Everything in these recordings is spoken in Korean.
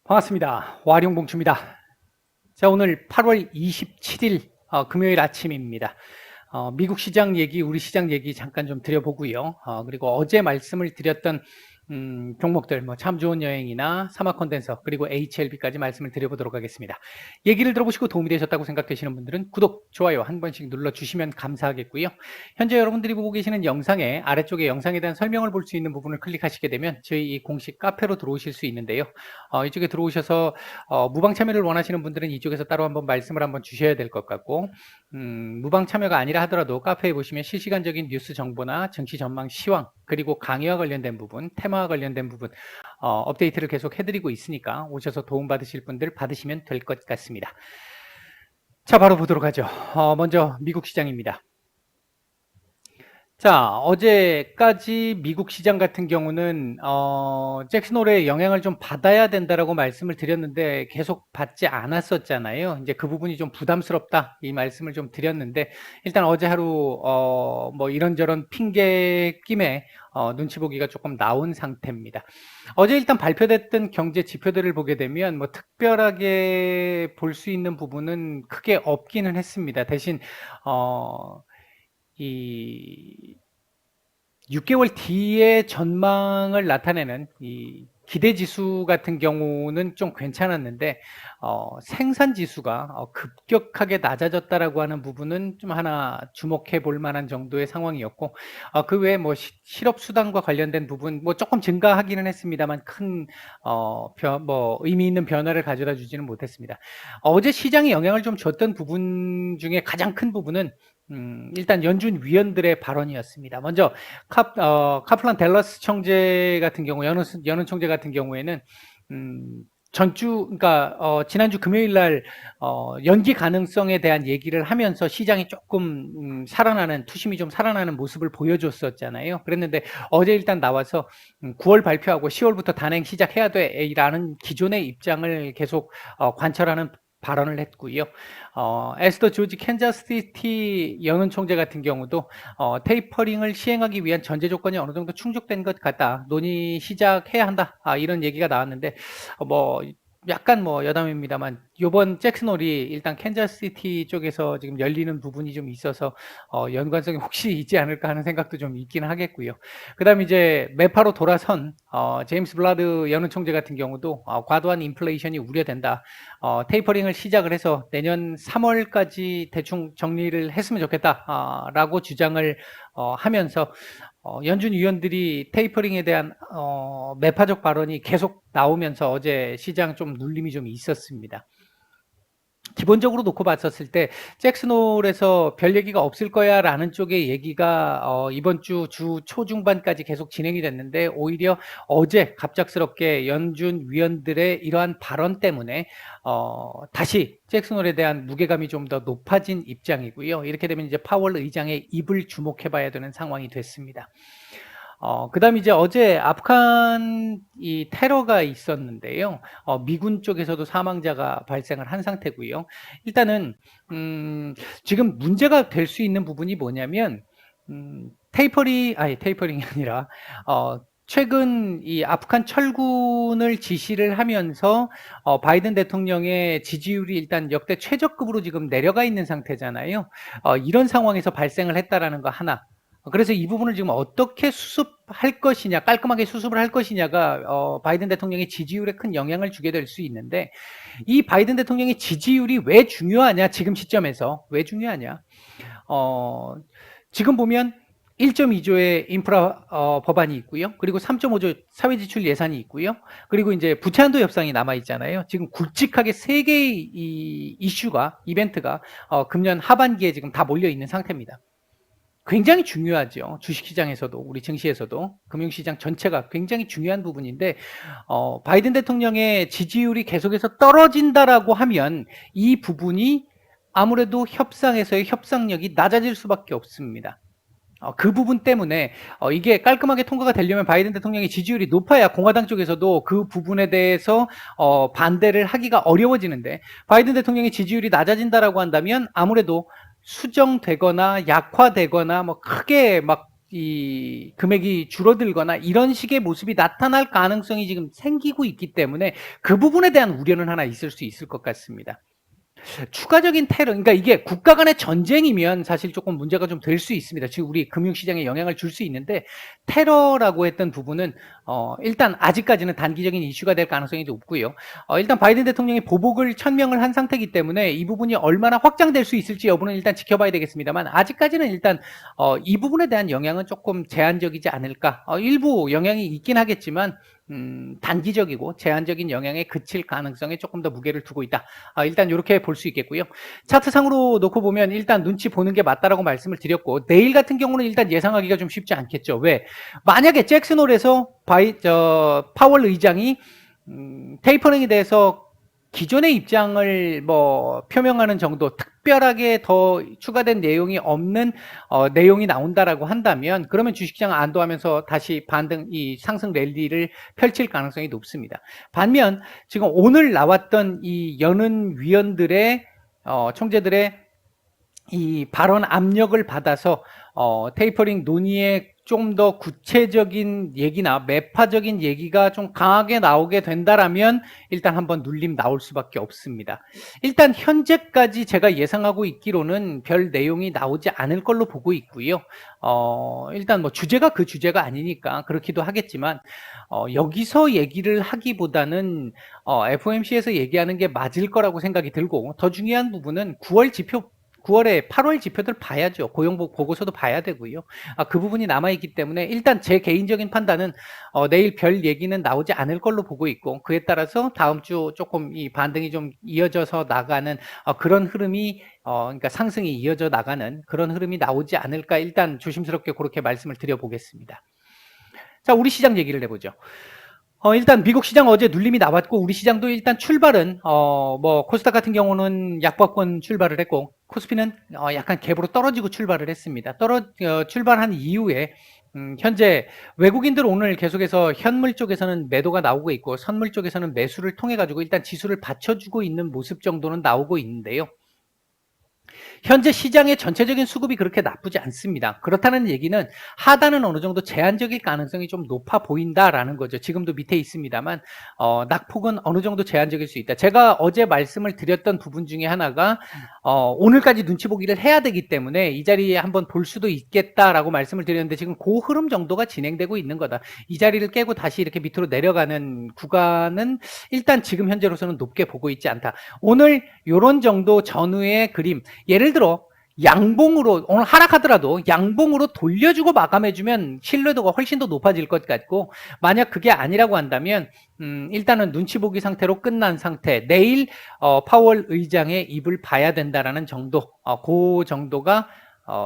반갑습니다. 와룡봉추입니다. 자, 오늘 8월 27일 금요일 아침입니다. 미국 시장 얘기, 우리 시장 얘기 잠깐 좀 드려보고요. 그리고 어제 말씀을 드렸던 종목들, 뭐 참 좋은 여행이나 사막 컨덴서, 그리고 HLB까지 말씀을 드려보도록 하겠습니다. 얘기를 들어보시고 도움이 되셨다고 생각되시는 분들은 구독, 좋아요 한 번씩 눌러주시면 감사하겠고요. 현재 여러분들이 보고 계시는 영상의 아래쪽에 영상에 대한 설명을 볼 수 있는 부분을 클릭하시게 되면 저희 이 공식 카페로 들어오실 수 있는데요. 이쪽에 들어오셔서 무방 참여를 원하시는 분들은 이쪽에서 따로 한번 말씀을 한번 주셔야 될 것 같고, 무방 참여가 아니라 하더라도 카페에 보시면 실시간적인 뉴스 정보나 정치 전망 시황, 그리고 강의와 관련된 부분, 테마와 관련된 부분 업데이트를 계속 해드리고 있으니까 오셔서 도움받으실 분들 받으시면 될 것 같습니다. 자, 바로 보도록 하죠. 먼저 미국 시장입니다. 자, 어제까지 미국 시장 같은 경우는 잭슨홀의 영향을 좀 받아야 된다라고 말씀을 드렸는데 계속 받지 않았었잖아요. 이제 그 부분이 좀 부담스럽다 이 말씀을 좀 드렸는데, 일단 어제 하루 뭐 이런저런 핑계 김에 눈치 보기가 조금 나온 상태입니다. 어제 일단 발표됐던 경제 지표들을 보게 되면 뭐 특별하게 볼 수 있는 부분은 크게 없기는 했습니다. 대신 이 6개월 뒤의 전망을 나타내는 이 기대 지수 같은 경우는 좀 괜찮았는데 생산 지수가 급격하게 낮아졌다라고 하는 부분은 좀 하나 주목해 볼 만한 정도의 상황이었고, 그 외에 뭐 실업 수당과 관련된 부분 뭐 조금 증가하기는 했습니다만 큰 뭐 의미 있는 변화를 가져다 주지는 못했습니다. 어제 시장에 영향을 좀 줬던 부분 중에 가장 큰 부분은 일단 연준 위원들의 발언이었습니다. 먼저 카플란 댈러스 총재 같은 경우, 연은 총재 같은 경우에는 그러니까 지난주 금요일 날 연기 가능성에 대한 얘기를 하면서 시장이 조금 투심이 좀 살아나는 모습을 보여줬었잖아요. 그랬는데 어제 일단 나와서 9월 발표하고 10월부터 단행 시작해야 돼라는 기존의 입장을 계속 관철하는 발언을 했고요. 에스더 조지 캔자스시티 연은 총재 같은 경우도 테이퍼링을 시행하기 위한 전제 조건이 어느 정도 충족된 것 같다. 논의 시작해야 한다. 이런 얘기가 나왔는데 뭐 약간 뭐 여담입니다만 이번 잭슨홀이 일단 캔자스시티 쪽에서 지금 열리는 부분이 좀 있어서 연관성이 혹시 있지 않을까 하는 생각도 좀 있긴 하겠고요. 그다음 이제 매파로 돌아선 제임스 블라드 연은 총재 같은 경우도 과도한 인플레이션이 우려된다. 테이퍼링을 시작을 해서 내년 3월까지 대충 정리를 했으면 좋겠다라고 주장을 하면서 연준 위원들이 테이퍼링에 대한 매파적 발언이 계속 나오면서 어제 시장 좀 눌림이 좀 있었습니다. 기본적으로 놓고 봤었을 때 잭슨홀에서 별 얘기가 없을 거야 라는 쪽의 얘기가 이번 주 초중반까지 계속 진행이 됐는데, 오히려 어제 갑작스럽게 연준 위원들의 이러한 발언 때문에 다시 잭슨홀에 대한 무게감이 좀 더 높아진 입장이고요. 이렇게 되면 이제 파월 의장의 입을 주목해 봐야 되는 상황이 됐습니다. 그다음 이제 어제 아프간 이 테러가 있었는데요. 미군 쪽에서도 사망자가 발생을 한 상태고요. 일단은 지금 문제가 될 수 있는 부분이 뭐냐면 테이퍼링이 아니라 최근 이 아프간 철군을 지시를 하면서 바이든 대통령의 지지율이 일단 역대 최저급으로 지금 내려가 있는 상태잖아요. 이런 상황에서 발생을 했다라는 거 하나. 그래서 이 부분을 지금 어떻게 수습할 것이냐, 깔끔하게 수습을 할 것이냐가 바이든 대통령의 지지율에 큰 영향을 주게 될 수 있는데, 이 바이든 대통령의 지지율이 왜 중요하냐, 지금 시점에서 왜 중요하냐? 지금 보면 1.2조의 인프라 법안이 있고요. 그리고 3.5조 사회지출 예산이 있고요. 그리고 이제 부채한도 협상이 남아 있잖아요. 지금 굵직하게 세 개의 이 이슈가, 이벤트가 금년 하반기에 지금 다 몰려 있는 상태입니다. 굉장히 중요하죠. 주식시장에서도, 우리 증시에서도, 금융시장 전체가 굉장히 중요한 부분인데, 바이든 대통령의 지지율이 계속해서 떨어진다라고 하면 이 부분이 아무래도 협상에서의 협상력이 낮아질 수밖에 없습니다. 그 부분 때문에 이게 깔끔하게 통과가 되려면 바이든 대통령의 지지율이 높아야 공화당 쪽에서도 그 부분에 대해서 반대를 하기가 어려워지는데, 바이든 대통령의 지지율이 낮아진다라고 한다면 아무래도 수정되거나 약화되거나 뭐 크게 막 이 금액이 줄어들거나 이런 식의 모습이 나타날 가능성이 지금 생기고 있기 때문에 그 부분에 대한 우려는 하나 있을 수 있을 것 같습니다. 추가적인 테러, 그러니까 이게 국가 간의 전쟁이면 사실 조금 문제가 좀 될 수 있습니다. 지금 우리 금융시장에 영향을 줄 수 있는데, 테러라고 했던 부분은 일단 아직까지는 단기적인 이슈가 될 가능성이 높고요. 일단 바이든 대통령이 보복을 천명을 한 상태이기 때문에 이 부분이 얼마나 확장될 수 있을지 여부는 일단 지켜봐야 되겠습니다만, 아직까지는 일단 이 부분에 대한 영향은 조금 제한적이지 않을까. 일부 영향이 있긴 하겠지만 단기적이고 제한적인 영향에 그칠 가능성에 조금 더 무게를 두고 있다. 일단 이렇게 볼 수 있겠고요. 차트상으로 놓고 보면 일단 눈치 보는 게 맞다라고 말씀을 드렸고, 내일 같은 경우는 일단 예상하기가 좀 쉽지 않겠죠. 왜? 만약에 잭슨홀에서 파월 의장이 테이퍼링에 대해서 기존의 입장을 표명하는 정도, 특별하게 더 추가된 내용이 없는 내용이 나온다라고 한다면, 그러면 주식시장 안도하면서 다시 이 상승 랠리를 펼칠 가능성이 높습니다. 반면 지금 오늘 나왔던 이 여는 위원들의 총재들의 이 발언 압력을 받아서 테이퍼링 논의에 좀 더 구체적인 얘기나 매파적인 얘기가 좀 강하게 나오게 된다라면 일단 한번 눌림 나올 수밖에 없습니다. 일단 현재까지 제가 예상하고 있기로는 별 내용이 나오지 않을 걸로 보고 있고요. 일단 주제가 그 주제가 아니니까 그렇기도 하겠지만 여기서 얘기를 하기보다는 FOMC에서 얘기하는 게 맞을 거라고 생각이 들고, 더 중요한 부분은 9월에 8월 지표들 봐야죠. 고용 보고서도 봐야 되고요. 그 부분이 남아있기 때문에 일단 제 개인적인 판단은 내일 별 얘기는 나오지 않을 걸로 보고 있고, 그에 따라서 다음 주 조금 이 반등이 좀 이어져서 나가는 그런 흐름이 그러니까 상승이 이어져 나가는 그런 흐름이 나오지 않을까, 일단 조심스럽게 그렇게 말씀을 드려보겠습니다. 자, 우리 시장 얘기를 해보죠. 일단 미국 시장 어제 눌림이 나왔고, 우리 시장도 일단 출발은 코스닥 같은 경우는 약보합권 출발을 했고, 코스피는 약간 갭으로 떨어지고 출발을 했습니다. 출발한 이후에 현재 외국인들 오늘 계속해서 현물 쪽에서는 매도가 나오고 있고, 선물 쪽에서는 매수를 통해 가지고 일단 지수를 받쳐주고 있는 모습 정도는 나오고 있는데요. 현재 시장의 전체적인 수급이 그렇게 나쁘지 않습니다. 그렇다는 얘기는 하단은 어느 정도 제한적일 가능성이 좀 높아 보인다라는 거죠. 지금도 밑에 있습니다만 낙폭은 어느 정도 제한적일 수 있다. 제가 어제 말씀을 드렸던 부분 중에 하나가 오늘까지 눈치 보기를 해야 되기 때문에 이 자리에 한번 볼 수도 있겠다라고 말씀을 드렸는데, 지금 그 흐름 정도가 진행되고 있는 거다. 이 자리를 깨고 다시 이렇게 밑으로 내려가는 구간은 일단 지금 현재로서는 높게 보고 있지 않다. 오늘 요런 정도 전후의 그림, 예를 들어 양봉으로 오늘 하락하더라도 양봉으로 돌려주고 마감해주면 신뢰도가 훨씬 더 높아질 것 같고, 만약 그게 아니라고 한다면 일단은 눈치 보기 상태로 끝난 상태, 내일 파월 의장의 입을 봐야 된다라는 정도, 그 정도가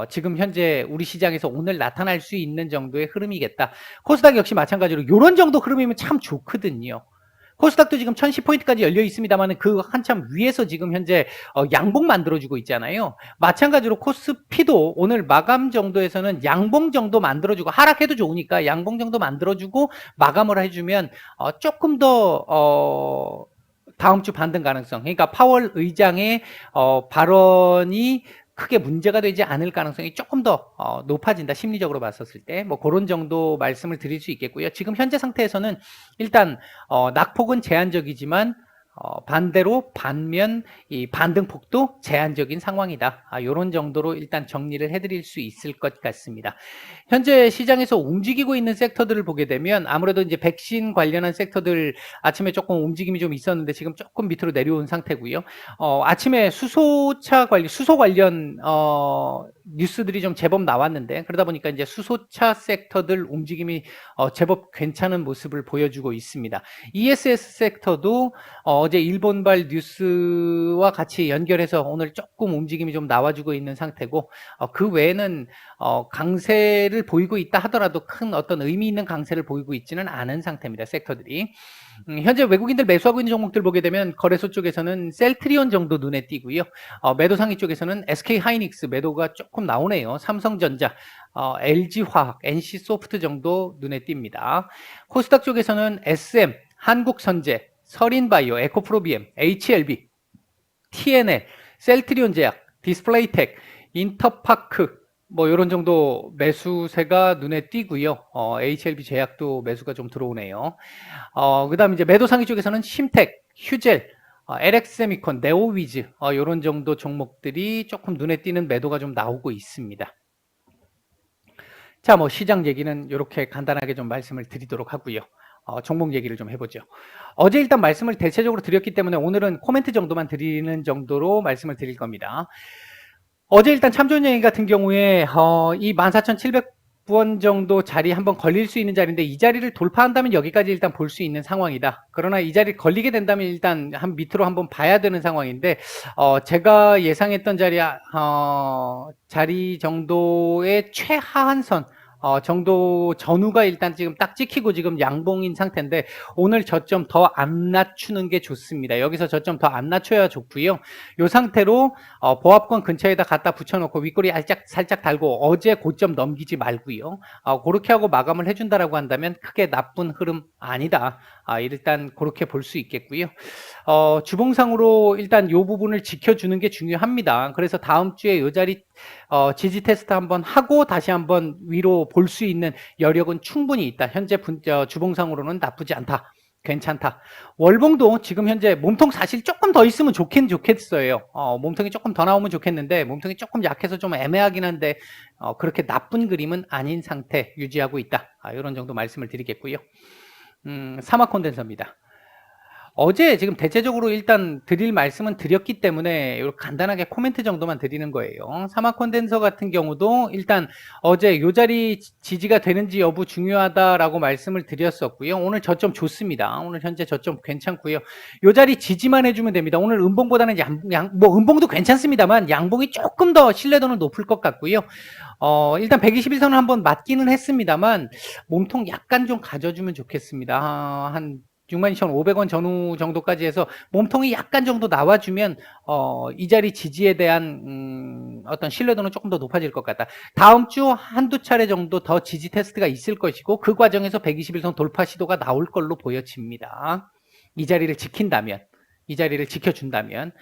지금 현재 우리 시장에서 오늘 나타날 수 있는 정도의 흐름이겠다. 코스닥 역시 마찬가지로 이런 정도 흐름이면 참 좋거든요. 코스닥도 지금 1010포인트까지 열려 있습니다만 그 한참 위에서 지금 현재 양봉 만들어주고 있잖아요. 마찬가지로 코스피도 오늘 마감 정도에서는 양봉 정도 만들어주고, 하락해도 좋으니까 양봉 정도 만들어주고 마감을 해주면 조금 더 다음 주 반등 가능성, 그러니까 파월 의장의 발언이 크게 문제가 되지 않을 가능성이 조금 더 높아진다. 심리적으로 봤었을 때 그런 정도 말씀을 드릴 수 있겠고요. 지금 현재 상태에서는 일단 낙폭은 제한적이지만 반대로 반면 이 반등폭도 제한적인 상황이다. 이런 정도로 일단 정리를 해드릴 수 있을 것 같습니다. 현재 시장에서 움직이고 있는 섹터들을 보게 되면 아무래도 이제 백신 관련한 섹터들 아침에 조금 움직임이 좀 있었는데 지금 조금 밑으로 내려온 상태고요. 아침에 수소 관련 뉴스들이 좀 제법 나왔는데, 그러다 보니까 이제 수소차 섹터들 움직임이 제법 괜찮은 모습을 보여주고 있습니다. ESS 섹터도 어제 일본발 뉴스와 같이 연결해서 오늘 조금 움직임이 좀 나와주고 있는 상태고, 그 외에는 강세를 보이고 있다 하더라도 큰 어떤 의미 있는 강세를 보이고 있지는 않은 상태입니다. 섹터들이. 현재 외국인들 매수하고 있는 종목들 보게 되면 거래소 쪽에서는 셀트리온 정도 눈에 띄고요. 매도 상위 쪽에서는 SK하이닉스 매도가 조금 나오네요. 삼성전자, LG화학, NC소프트 정도 눈에 띕니다. 코스닥 쪽에서는 SM, 한국선제, 서린바이오, 에코프로비엠, HLB, TNL, 셀트리온 제약, 디스플레이텍, 인터파크, 뭐 요런 정도 매수세가 눈에 띄고요. HLB 제약도 매수가 좀 들어오네요. 그다음에 이제 매도 상위 쪽에서는 심텍, 휴젤, LX세미콘, 네오위즈 요런 정도 종목들이 조금 눈에 띄는 매도가 좀 나오고 있습니다. 자, 뭐 시장 얘기는 이렇게 간단하게 좀 말씀을 드리도록 하고요. 종목 얘기를 좀 해보죠. 어제 일단 말씀을 대체적으로 드렸기 때문에 오늘은 코멘트 정도만 드리는 정도로 말씀을 드릴 겁니다. 어제 일단 참조은행 같은 경우에 이 14,700원 정도 자리 한번 걸릴 수 있는 자리인데 이 자리를 돌파한다면 여기까지 일단 볼 수 있는 상황이다. 그러나 이 자리 걸리게 된다면 일단 한 밑으로 한번 봐야 되는 상황인데 제가 예상했던 자리 정도의 최하한선 정도 전후가 일단 지금 딱 찍히고 지금 양봉인 상태인데 오늘 저점 더 안 낮추는 게 좋습니다. 여기서 저점 더 안 낮춰야 좋고요. 이 상태로 보합권 근처에다 갖다 붙여놓고 윗꼬리 살짝 달고 어제 고점 넘기지 말고요. 그렇게 하고 마감을 해준다라고 한다면 크게 나쁜 흐름 아니다. 일단 그렇게 볼 수 있겠고요. 주봉상으로 일단 이 부분을 지켜주는 게 중요합니다. 그래서 다음 주에 이 자리 지지 테스트 한번 하고 다시 한번 위로 볼 수 있는 여력은 충분히 있다. 현재 주봉상으로는 나쁘지 않다. 괜찮다. 월봉도 지금 현재 몸통 사실 조금 더 있으면 좋겠어요. 몸통이 조금 더 나오면 좋겠는데 몸통이 조금 약해서 좀 애매하긴 한데 그렇게 나쁜 그림은 아닌 상태 유지하고 있다. 이런 정도 말씀을 드리겠고요. 사막 콘덴서입니다. 어제 지금 대체적으로 일단 드릴 말씀은 드렸기 때문에 이렇게 간단하게 코멘트 정도만 드리는 거예요. 사막 콘덴서 같은 경우도 일단 어제 요 자리 지지가 되는지 여부 중요하다라고 말씀을 드렸었고요. 오늘 저점 좋습니다. 오늘 현재 저점 괜찮고요. 요 자리 지지만 해주면 됩니다. 오늘 음봉보다는 뭐 음봉도 괜찮습니다만 양봉이 조금 더 신뢰도는 높을 것 같고요. 일단 121선을 한번 맞기는 했습니다만 몸통 약간 좀 가져주면 좋겠습니다. 한 62,500원 전후 정도까지 해서 몸통이 약간 정도 나와주면 이 자리 지지에 대한 어떤 신뢰도는 조금 더 높아질 것 같다. 다음 주 한두 차례 정도 더 지지 테스트가 있을 것이고 그 과정에서 121선 돌파 시도가 나올 걸로 보여집니다. 이 자리를 지킨다면, 이 자리를 지켜준다면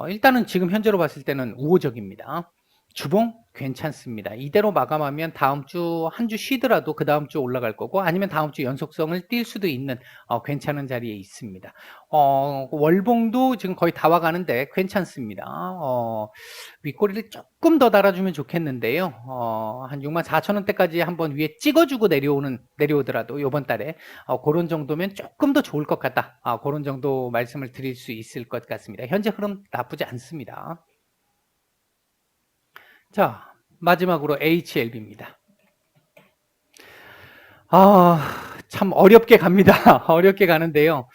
일단은 지금 현재로 봤을 때는 우호적입니다. 주봉 괜찮습니다. 이대로 마감하면 다음 주 한 주 쉬더라도 그 다음 주 올라갈 거고 아니면 다음 주 연속성을 띌 수도 있는 괜찮은 자리에 있습니다. 월봉도 지금 거의 다 와가는데 괜찮습니다. 윗꼬리를 조금 더 달아주면 좋겠는데요. 한 64,000원대까지 한번 위에 찍어주고 내려오더라도 이번 달에 그런 정도면 조금 더 좋을 것 같다. 그런 정도 말씀을 드릴 수 있을 것 같습니다. 현재 흐름 나쁘지 않습니다. 자, 마지막으로 HLB입니다. 참 어렵게 갑니다. 어렵게 가는데요.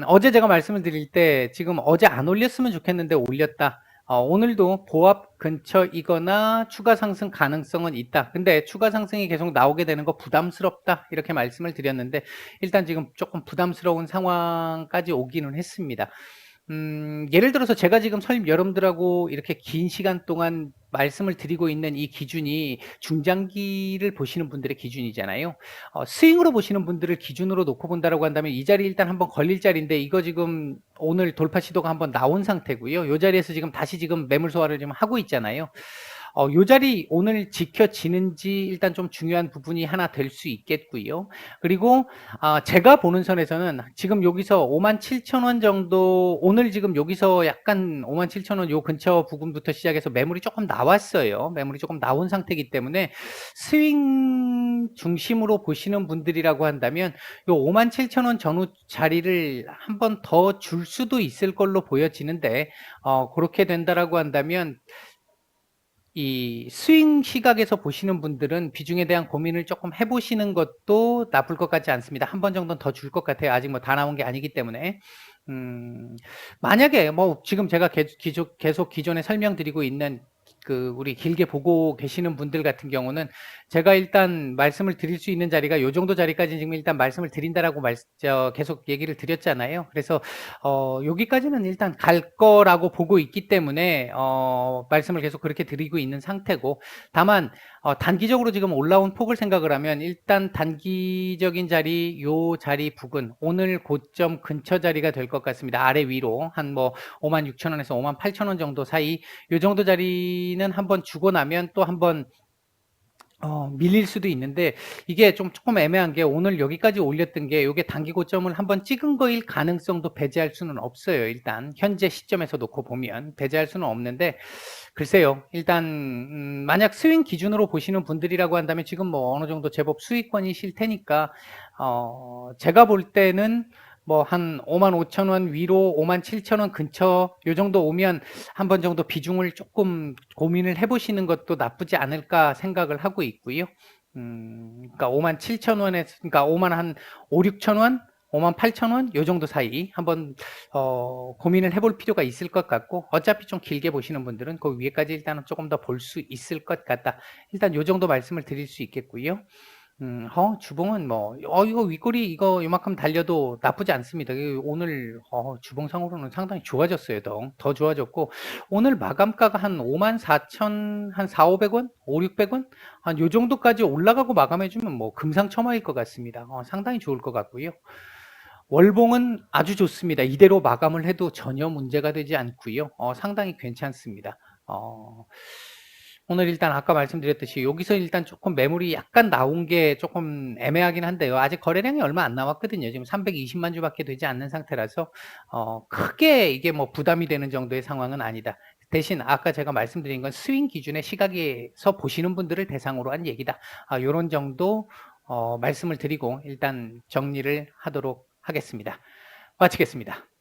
어제 제가 말씀을 드릴 때 지금 어제 안 올렸으면 좋겠는데 올렸다. 오늘도 보합 근처이거나 추가 상승 가능성은 있다. 근데 추가 상승이 계속 나오게 되는 거 부담스럽다. 이렇게 말씀을 드렸는데 일단 지금 조금 부담스러운 상황까지 오기는 했습니다. 예를 들어서 제가 지금 여러분들하고 이렇게 긴 시간 동안 말씀을 드리고 있는 이 기준이 중장기를 보시는 분들의 기준이잖아요. 스윙으로 보시는 분들을 기준으로 놓고 본다라고 한다면 이 자리 일단 한번 걸릴 자리인데 이거 지금 오늘 돌파 시도가 한번 나온 상태고요. 이 자리에서 지금 다시 지금 매물 소화를 좀 하고 있잖아요. 요 자리 오늘 지켜지는지 일단 좀 중요한 부분이 하나 될 수 있겠고요. 그리고 제가 보는 선에서는 지금 여기서 57,000원 정도 오늘 지금 여기서 약간 57,000원 요 근처 부분부터 시작해서 매물이 조금 나왔어요. 매물이 조금 나온 상태이기 때문에 스윙 중심으로 보시는 분들이라고 한다면 요 57,000원 전후 자리를 한 번 더 줄 수도 있을 걸로 보여지는데 그렇게 된다라고 한다면 이 스윙 시각에서 보시는 분들은 비중에 대한 고민을 조금 해보시는 것도 나쁠 것 같지 않습니다. 한 번 정도는 더 줄 것 같아요. 아직 뭐 다 나온 게 아니기 때문에. 만약에 뭐 지금 제가 계속 기존에 설명드리고 있는 우리 길게 보고 계시는 분들 같은 경우는 제가 일단 말씀을 드릴 수 있는 자리가 요 정도 자리까지 지금 일단 말씀을 드린다라고 계속 얘기를 드렸잖아요. 그래서 여기까지는 일단 갈 거라고 보고 있기 때문에 말씀을 계속 그렇게 드리고 있는 상태고 다만 단기적으로 지금 올라온 폭을 생각을 하면 일단 단기적인 자리, 요 자리 부근, 오늘 고점 근처 자리가 될 것 같습니다. 아래 위로 한 뭐 56,000원에서 58,000원 정도 사이, 요 정도 자리는 한번 주고 나면 또 한번 밀릴 수도 있는데, 이게 조금 애매한 게 오늘 여기까지 올렸던 게 요게 단기 고점을 한번 찍은 거일 가능성도 배제할 수는 없어요. 일단 현재 시점에서 놓고 보면 배제할 수는 없는데, 글쎄요. 일단 만약 스윙 기준으로 보시는 분들이라고 한다면 지금 뭐 어느 정도 제법 수익권이실 테니까 제가 볼 때는 뭐 한 55,000원 위로 57,000원 근처 요 정도 오면 한 번 정도 비중을 조금 고민을 해보시는 것도 나쁘지 않을까 생각을 하고 있고요. 그러니까 57,000원에서 그러니까 5만 한 5, 6,000원, 58,000원 요 정도 사이 한번 고민을 해볼 필요가 있을 것 같고, 어차피 좀 길게 보시는 분들은 그 위에까지 일단은 조금 더 볼 수 있을 것 같다. 일단 요 정도 말씀을 드릴 수 있겠고요. 주봉은 뭐, 이거 윗꼬리 이거 요만큼 달려도 나쁘지 않습니다. 오늘, 주봉상으로는 상당히 좋아졌어요. 더 좋아졌고, 오늘 마감가가 한 54,000, 한 4, 500원? 5, 600원? 한 요 정도까지 올라가고 마감해주면 뭐, 금상첨화일 것 같습니다. 상당히 좋을 것 같고요. 월봉은 아주 좋습니다. 이대로 마감을 해도 전혀 문제가 되지 않고요. 상당히 괜찮습니다. 오늘 일단 아까 말씀드렸듯이 여기서 일단 조금 매물이 약간 나온 게 조금 애매하긴 한데요. 아직 거래량이 얼마 안 나왔거든요. 지금 320만 주밖에 되지 않는 상태라서 크게 이게 뭐 부담이 되는 정도의 상황은 아니다. 대신 아까 제가 말씀드린 건 스윙 기준의 시각에서 보시는 분들을 대상으로 한 얘기다. 이런 정도 말씀을 드리고 일단 정리를 하도록 하겠습니다. 마치겠습니다.